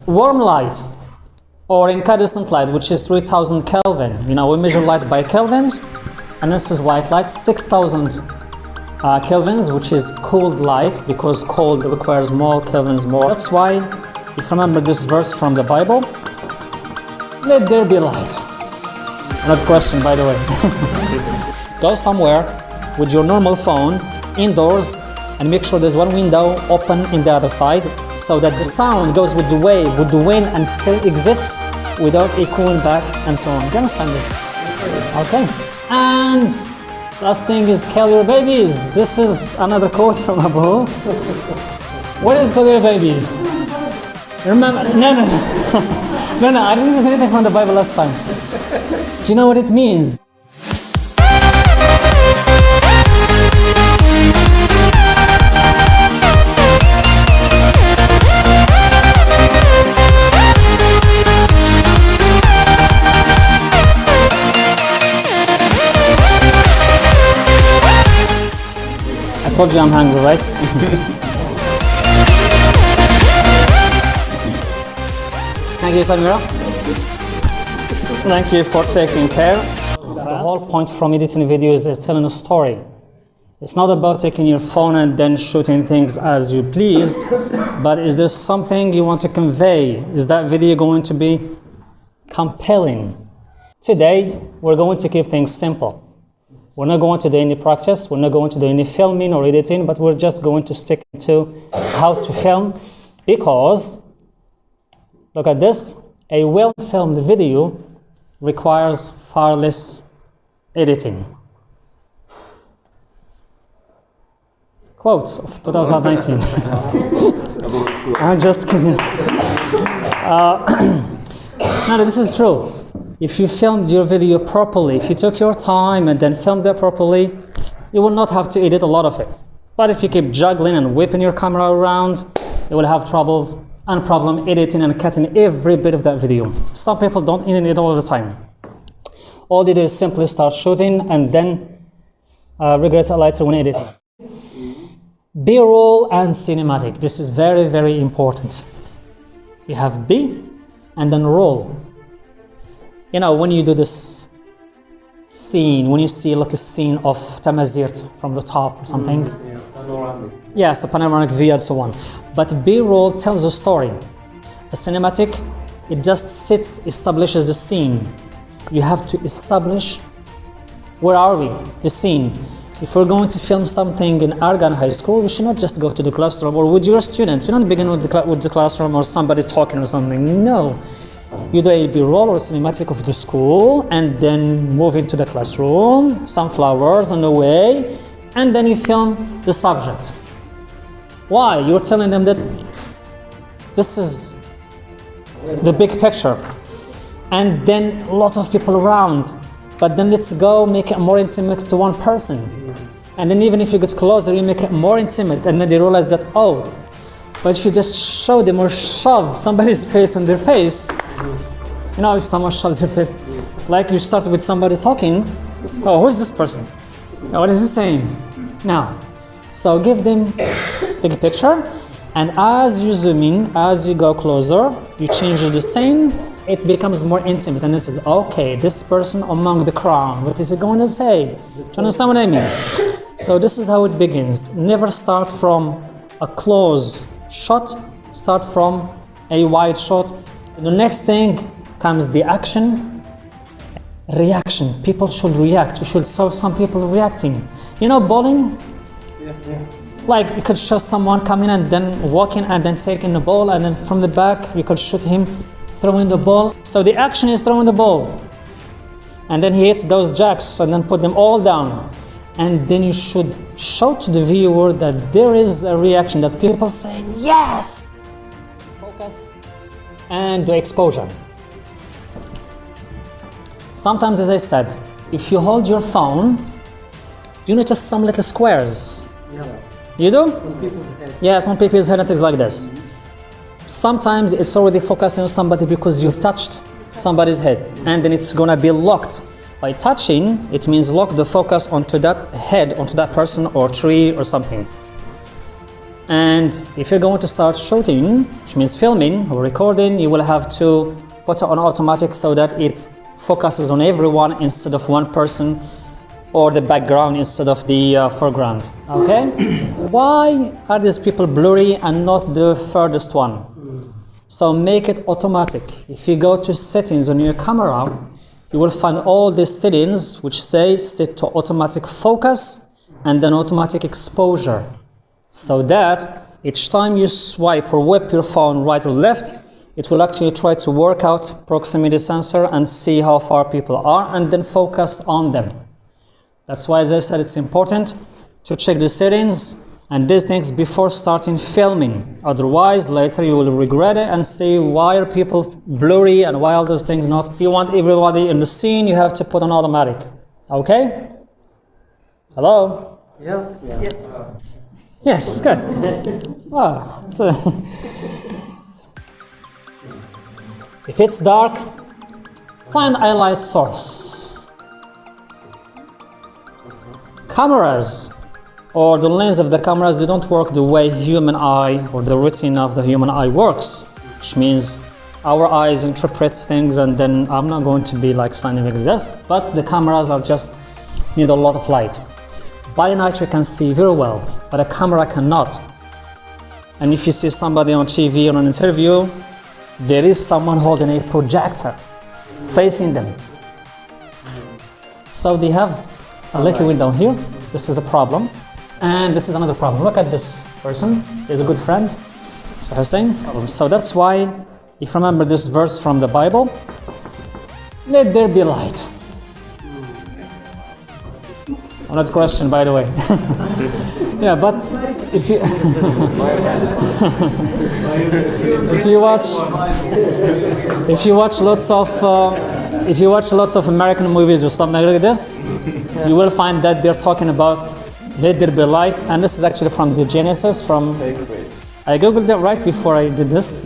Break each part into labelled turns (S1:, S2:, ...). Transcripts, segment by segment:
S1: warm light or incandescent light, which is 3000 Kelvin. You know, we measure light by kelvins, and this is white light, 6000 kelvins, which is cold light, because cold requires more kelvins more. That's why, if you remember this verse from the Bible, let there be light. Not a question, by the way. Go somewhere with your normal phone, indoors, and make sure there's one window open in the other side, so that the sound goes with the wave, with the wind, and still exits without echoing back, and so on. Do you understand this? Okay. And last thing is kill your babies. This is another quote from Abouhou. What is kill your babies? Remember? No. No, I didn't say anything from the Bible last time. Do you know what it means? I told you I'm hungry, right? Thank you, Samira. Thank you for taking care. The whole point from editing videos is telling a story. It's not about taking your phone and then shooting things as you please, but is there something you want to convey? Is that video going to be compelling? Today, we're going to keep things simple. We're not going to do any practice, we're not going to do any filming or editing, but we're just going to stick to how to film, because, look at this, a well-filmed video requires far less editing. Quotes of 2019. I'm just kidding. No, this is true. If you filmed your video properly, if you took your time and then filmed it properly, you will not have to edit a lot of it. But if you keep juggling and whipping your camera around, you will have trouble editing and cutting every bit of that video. Some people don't edit it all the time. All they do is simply start shooting and then regret it later when editing. B-roll and cinematic. This is very, very important. You have B and then roll. You know, when you do this scene, when you see like a scene of Tamazirt from the top or something.
S2: Yeah, panoramic.
S1: Yes, a panoramic view and so on. But B-roll tells a story. A cinematic, it just sits, establishes the scene. You have to establish, where are we, the scene. If we're going to film something in Argan High School, we should not just go to the classroom or with your students. You don't begin with the classroom or somebody talking or something. No. You do a B-roll or cinematic of the school and then move into the classroom, some flowers on the way, and then you film the subject. Why? You're telling them that this is the big picture, and then a lot of people around, but then let's go make it more intimate to one person. And then even if you get closer, you make it more intimate, and then they realize that, oh, but if you just show them or shove somebody's face in their face, you know, if someone shoves their face, like you start with somebody talking, oh, who's this person? What is he saying? Now, so give them big picture, and as you zoom in, as you go closer, you change the scene, it becomes more intimate, and this is, okay, this person among the crowd, what is he going to say? Do you understand what I mean? So this is how it begins. Never start from a close shot, start from a wide shot. And the next thing comes the action, reaction. People should react. You should show some people reacting. You know bowling?
S2: Yeah.
S1: Like you could show someone coming and then walking and then taking the ball, and then from the back you could shoot him throwing the ball. So the action is throwing the ball, and then he hits those jacks and then put them all down. And then you should show to the viewer that there is a reaction, that people say yes. Focus and do exposure. Sometimes, as I said, if you hold your phone, you notice some little squares.
S2: Yeah.
S1: You do?
S2: On people's heads.
S1: Yes, on people's head and things like this. Sometimes it's already focusing on somebody because you've touched somebody's head, and then it's gonna be locked. By touching, it means lock the focus onto that head, onto that person or tree or something. And if you're going to start shooting, which means filming or recording, you will have to put it on automatic so that it focuses on everyone instead of one person, or the background instead of the foreground. Okay? Why are these people blurry and not the furthest one? So make it automatic. If you go to settings on your camera, you will find all these settings which say set to automatic focus and then automatic exposure. So that each time you swipe or whip your phone right or left, it will actually try to work out proximity sensor and see how far people are and then focus on them. That's why, as I said, it's important to check the settings and these things before starting filming. Otherwise, later you will regret it and say, why are people blurry and why are those things not? If you want everybody in the scene, you have to put on automatic. Okay? Hello?
S2: Yeah. Yes.
S1: Yes, good. Oh, if it's dark, find a light source. Cameras or the lens of the cameras, they don't work the way human eye or the retina of the human eye works, which means our eyes interprets things, and then I'm not going to be like scientific with this, but the cameras are just need a lot of light. By night you can see very well, but a camera cannot. And if you see somebody on TV or an interview, there is someone holding a projector facing them. So they have a little window here. This is a problem. And this is another problem. Look at this person. He's a good friend. So Hussein. So that's why, if you remember this verse from the Bible, let there be light. Another question, by the way. Yeah, but if you if you watch lots of American movies or something like this, you will find that they're talking about let there be light, and this is actually from the Genesis. From I googled it right before I did this,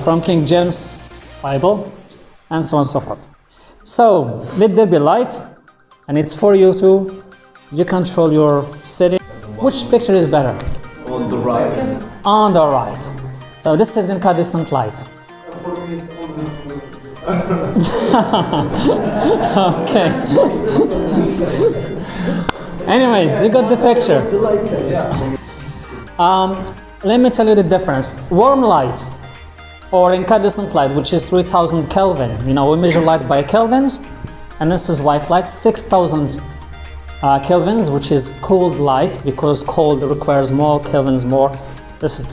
S1: from King James Bible, and so on and so forth. So let there be light, and it's for you to control your setting. Which picture is better?
S2: On the right.
S1: On the right. So this is incandescent light. Okay. Anyways, you got the picture. Let me tell you the difference. Warm light or incandescent light, which is 3000 Kelvin. You know, we measure light by kelvins, and this is white light, 6000 kelvins, which is cold light, because cold requires more kelvins more. This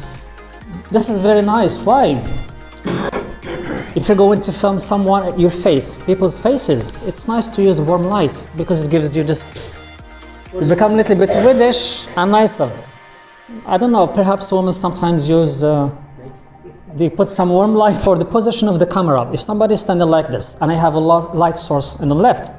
S1: is very nice. Why? If you're going to film someone, your face, people's faces, it's nice to use warm light because it gives you this. You become a little bit reddish and nicer. I don't know. Perhaps women sometimes use. They put some warm light for the position of the camera. If somebody is standing like this, and I have a light source on the left,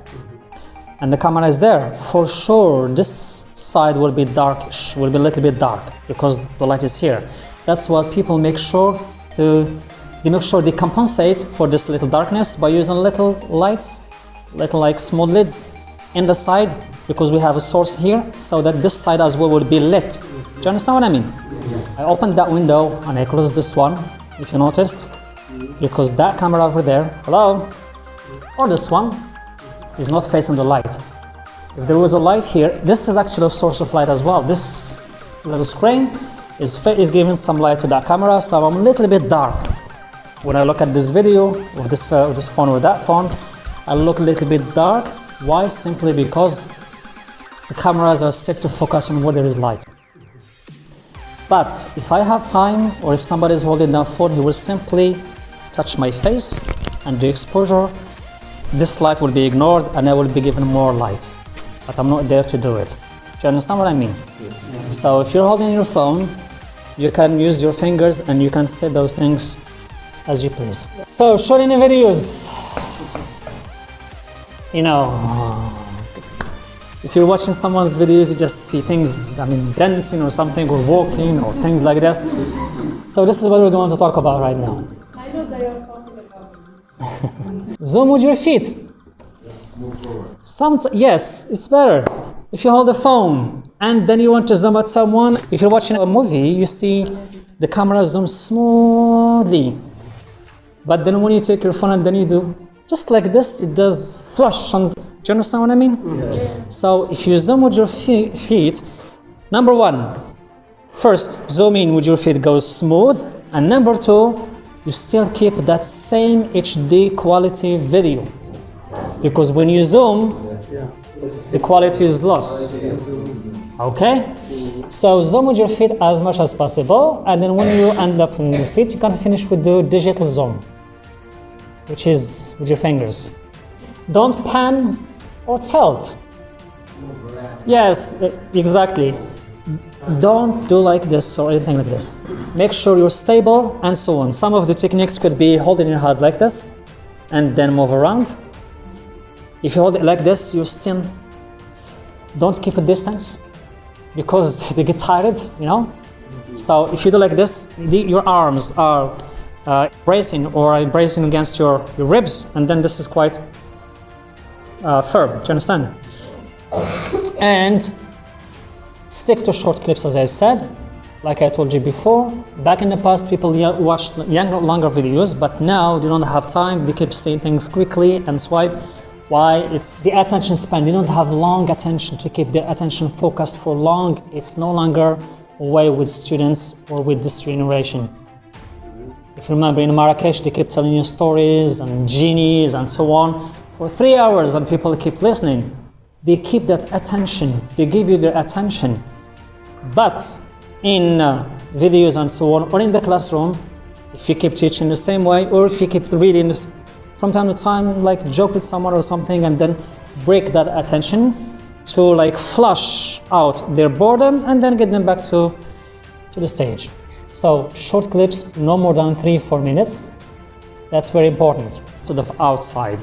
S1: and the camera is there, for sure this side will be darkish, will be a little bit dark because the light is here. That's why people make sure they compensate for this little darkness by using little lights, little like small lids in the side, because we have a source here, so that this side as well will be lit. Do you understand what I mean? I opened that window and I closed this one, if you noticed, because that camera over there, hello, or this one, is not facing the light. If there was a light here, this is actually a source of light as well. This little screen is giving some light to that camera, so I'm a little bit dark. When I look at this video of this phone or that phone, I look a little bit dark. Why? Simply because the cameras are set to focus on where there is light. But if I have time, or if somebody is holding that phone, he will simply touch my face and do exposure. This light will be ignored and I will be given more light, but I'm not there to do it. Do you understand what I mean? Yeah. So if you're holding your phone, you can use your fingers and you can set those things as you please. So shooting the videos, you know, if you're watching someone's videos, you just see things, I mean, dancing or something, or walking or things like that. So this is what we're going to talk about right now.
S3: I know that you're talking about.
S1: Zoom with your feet.
S2: Move forward.
S1: Yes, it's better. If you hold the phone and then you want to zoom at someone. If you're watching a movie, you see the camera zooms smoothly. But then when you take your phone and then you do just like this, it does flush. And do you understand what I mean? Yeah. So if you zoom with your feet, number one, first zoom in with your feet goes smooth, and number two, you still keep that same HD quality video. Because when you zoom, the quality is lost. Okay? So zoom with your feet as much as possible, and then when you end up with your feet, you can finish with the digital zoom, which is with your fingers. Don't pan or tilt. Yes, exactly. Don't do like this or anything like this. Make sure you're stable and so on. Some of the techniques could be holding your head like this and then move around. If you hold it like this, you still don't keep a distance because they get tired, you know. So if you do like this, your arms are bracing against your ribs, and then this is quite firm. Do you understand? And stick to short clips, as I said. Like I told you before, back in the past, people watched longer videos, but now they don't have time. They keep saying things quickly and swipe. Why? It's the attention span. They don't have long attention to keep their attention focused for long. It's no longer a way with students or with this generation. If you remember in Marrakesh, they keep telling you stories and genies and so on for 3 hours, and people keep listening. They keep that attention. They give you their attention. But in videos and so on, or in the classroom, if you keep teaching the same way, or if you keep reading this, from time to time, like joke with someone or something, and then break that attention to like flush out their boredom and then get them back to the stage. So short clips, no more than 3-4 minutes. That's very important, instead of outside.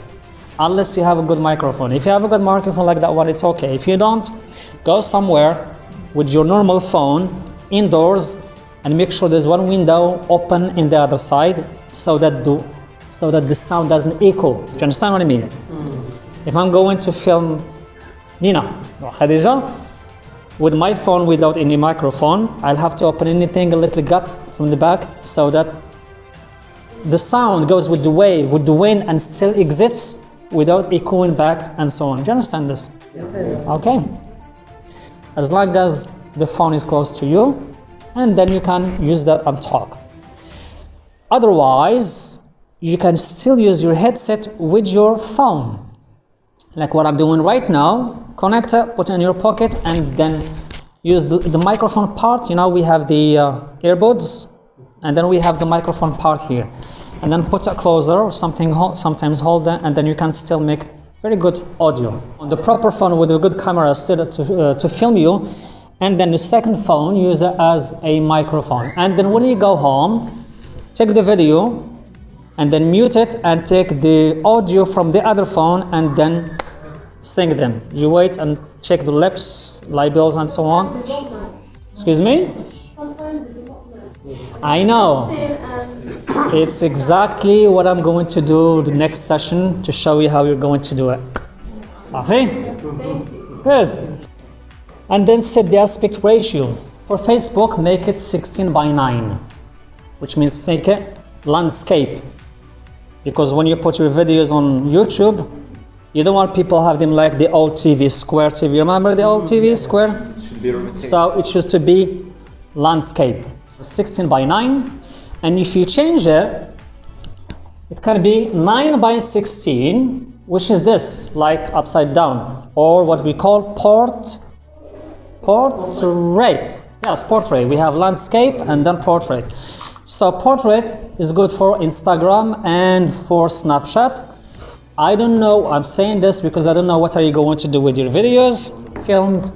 S1: Unless you have a good microphone. If you have a good microphone like that one, it's okay. If you don't, go somewhere with your normal phone, indoors, and make sure there's one window open in the other side so that the sound doesn't echo. Do you understand what I mean? If I'm going to film Nina or Khadija with my phone without any microphone, I'll have to open anything a little gap from the back so that the sound goes with the wave, with the wind, and still exits without echoing back and so on. Do you understand this? Okay. As long as the phone is close to you, and then you can use that and talk. Otherwise, you can still use your headset with your phone. Like what I'm doing right now. Connect it, put it in your pocket, and then use the microphone part. You know, we have the earbuds, and then we have the microphone part here. And then put it closer or something, sometimes hold it, and then you can still make very good audio. On the proper phone with a good camera set to film you, and then the second phone, use it as a microphone. And then when you go home, take the video, and then mute it, and take the audio from the other phone, and then sing them. You wait and check the lips, labels, and so on. Excuse me? I know. It's exactly what I'm going to do the next session to show you how you're going to do it. صافي? Good. And then set the aspect ratio. For Facebook, make it 16:9, which means make it landscape. Because when you put your videos on YouTube, you don't want people have them like the old TV, square TV. Remember the old TV, square? So it used to be landscape, 16:9. And if you change it, it can be 9:16, which is this, like upside down, or what we call portrait. Yes, portrait. We have landscape and then portrait. So portrait is good for Instagram and for Snapchat. I don't know, I'm saying this because I don't know what are you going to do with your videos filmed.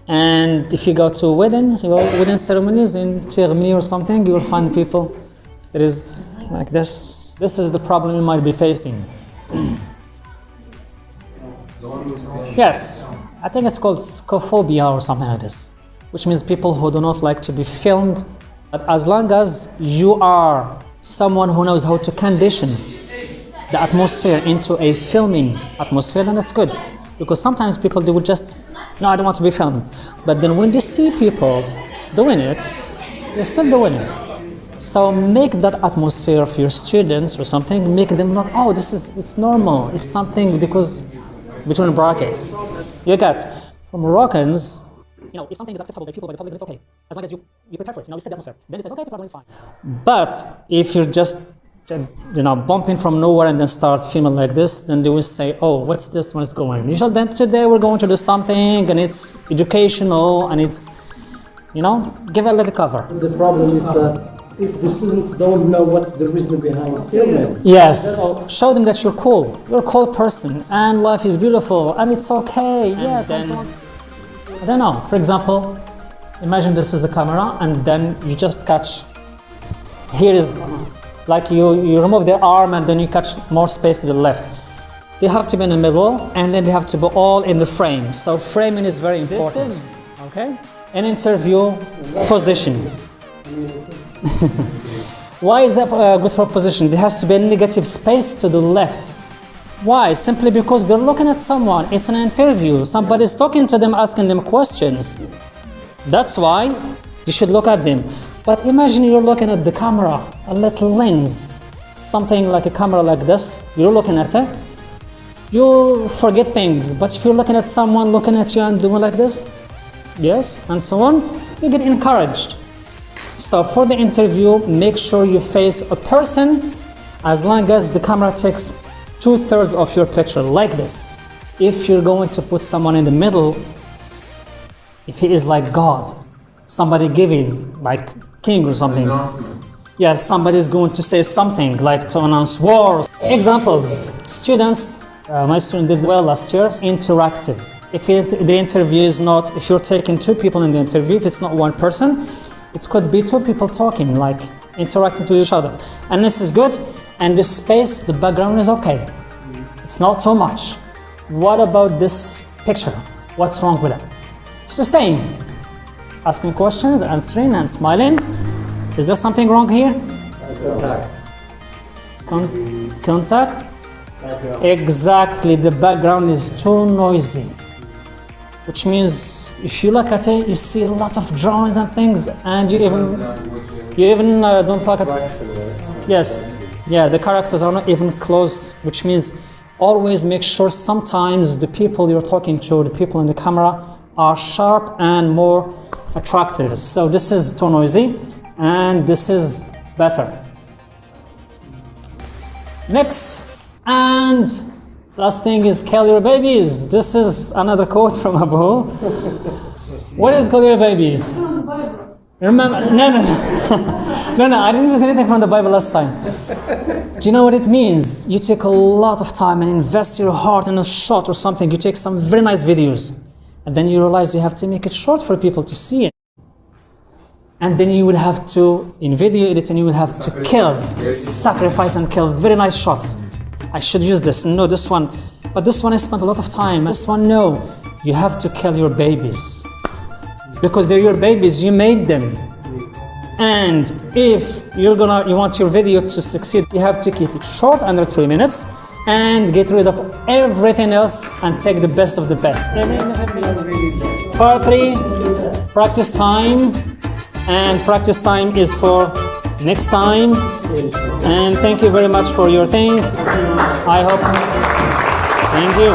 S1: And if you go to wedding ceremonies in Tirmidhi or something, you will find people that is like this. This is the problem you might be facing. Yes, I think it's called scophobia or something like this, which means people who do not like to be filmed. But as long as you are someone who knows how to condition the atmosphere into a filming atmosphere, then that's good. Because sometimes people, they would just no, I don't want to be filmed. But then when they see people doing it, they're still doing it. So make that atmosphere of your students or something, make them look, oh, it's normal. It's something because between brackets. You get, for Moroccans, if something is acceptable by people, by the public, then it's okay. As long as you prepare for it, you set the atmosphere. Then it says, okay, the problem is fine. But if you're just bumping from nowhere and then start filming like this, then they will say, oh, what's this one is going? You tell them, today we're going to do something and it's educational and it's, give a little cover.
S4: The problem is that if the students don't know what's the reason behind filming.
S1: Yes, show them that you're cool. You're a cool person and life is beautiful and it's okay. And yes, and so on. I don't know, for example, imagine this is the camera and then you just catch, here is, like you remove their arm and then you catch more space to the left. They have to be in the middle and then they have to be all in the frame. So framing is very important. This is, okay, an interview position. Why is that good for position? There has to be a negative space to the left. Why? Simply because they're looking at someone. It's an interview. Somebody's talking to them, asking them questions. That's why you should look at them. But imagine you're looking at the camera, a little lens, something like a camera like this. You're looking at it. You'll forget things. But if you're looking at someone looking at you and doing like this, yes, and so on, you get encouraged. So for the interview, make sure you face a person as long as the camera takes 2/3 of your picture, like this. If you're going to put someone in the middle, if he is like God, somebody giving, like king or something. Yes, somebody is going to say something, like to announce wars. Examples, students, my student did well last year, interactive. If the interview is not, if you're taking 2 people in the interview, if it's not 1 person, it could be 2 people talking, like interacting to each other. And this is good. And the space, the background is okay. It's not too much. What about this picture? What's wrong with it? It's the same. Asking questions, answering, and smiling. Is there something wrong here? Contact? Exactly. The background is too noisy. Which means if you look at it, you see a lot of drawings and things, and you even don't look at. Yes. Yeah, the characters are not even close, which means always make sure sometimes the people you're talking to, the people in the camera, are sharp and more attractive. So this is too noisy, and this is better. Next, and last thing is kill your babies. This is another quote from Abouhou. What is kill your babies? Remember? No, I didn't say anything from the Bible last time. Do you know what it means? You take a lot of time and invest your heart in a shot or something. You take some very nice videos, and then you realize you have to make it short for people to see it. And then you will have to, in video editing, you will have to kill, sacrifice and kill very nice shots. I should use this. No, this one. But this one I spent a lot of time. This one, no. You have to kill your babies. Because they're your babies, you made them. And if you want your video to succeed, you have to keep it short, under 3 minutes, and get rid of everything else and take the best of the best. Part 3, practice time. And practice time is for next time. And thank you very much for your thing. I hope. Thank you.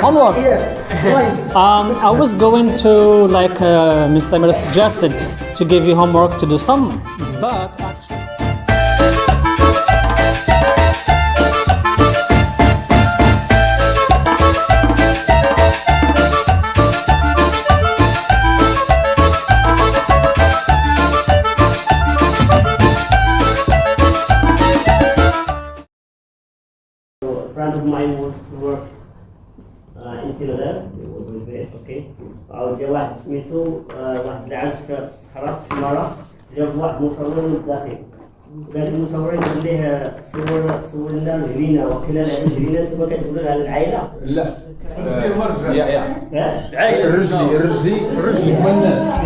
S1: Homework. I was going to, like Ms. Samira suggested, to give you homework to do some, but actually.
S5: A friend of mine wants to work in Philadelphia. It was with it, okay. جا واحد سميتو واحد العزف في الصحراء في السمارة، جاب واحد مصور من الداخل. قال المصور يقول ليه صور لنا جرينا وكلا لها جرينا انتم كتقولوا لها العائلة؟
S2: لا يا
S5: الرجلي
S2: الرجلي والناس